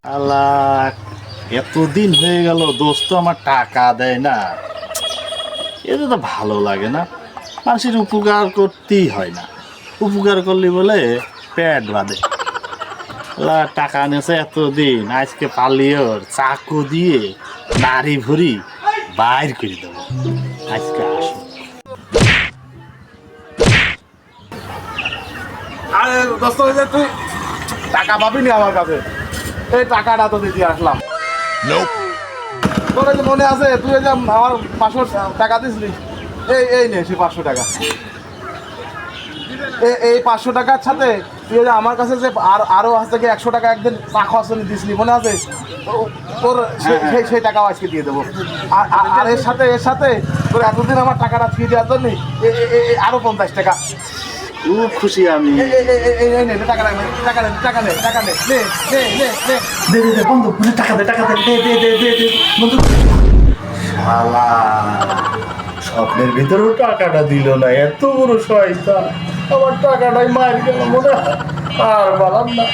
আল্লাহ, এতদিন হয়ে গেল দোস্ত আমার টাকা দেয় না, এটা তো ভালো লাগে না। মানুষের উপকার করতেই হয় না, উপকার করলে বলে পেট বাঁধে। আল্লাহ, টাকা নিয়েছে এতদিন, আজকে পালিয়ে ওর চাকু দিয়ে নাড়ি ভুড়ি বাইর করে দেবো। আজকে আসো। আরে দোস্ত, তুই টাকা পাবি নি আমার কাছে? এই টাকাটা তো দিয়ে আসলাম। তোর যে মনে আছে, তুই যে আমার 500 টাকা দিসলি, এই নে সে 500 টাকা। এই 500 টাকার সাথে তুই যে আমার কাছে যে আরো আছে কি 100 টাকা একদিন চা খাওয়ার দিসলি, মনে আছে? তোর সেই টাকাও আজকে দিয়ে দেবো। আর এর সাথে তোর এতদিন আমার টাকাটা ফিরে দেওয়ার জন্য আরো 50 টাকা। খুব খুশি আমি। টাকা নে, টাকা নে, টাকা নে, টাকা নে, নে, নে, নে, নে। দে দে দে বন্ধু, টাকা দে, টাকা দে, দে দে দে দে দে বন্ধু। শালা, স্বপ্নের ভিতরেও টাকাটা দিল না, এত বড় শয়তান। আমার টাকাটাই মার গেল মনে হয়, আর বলার না।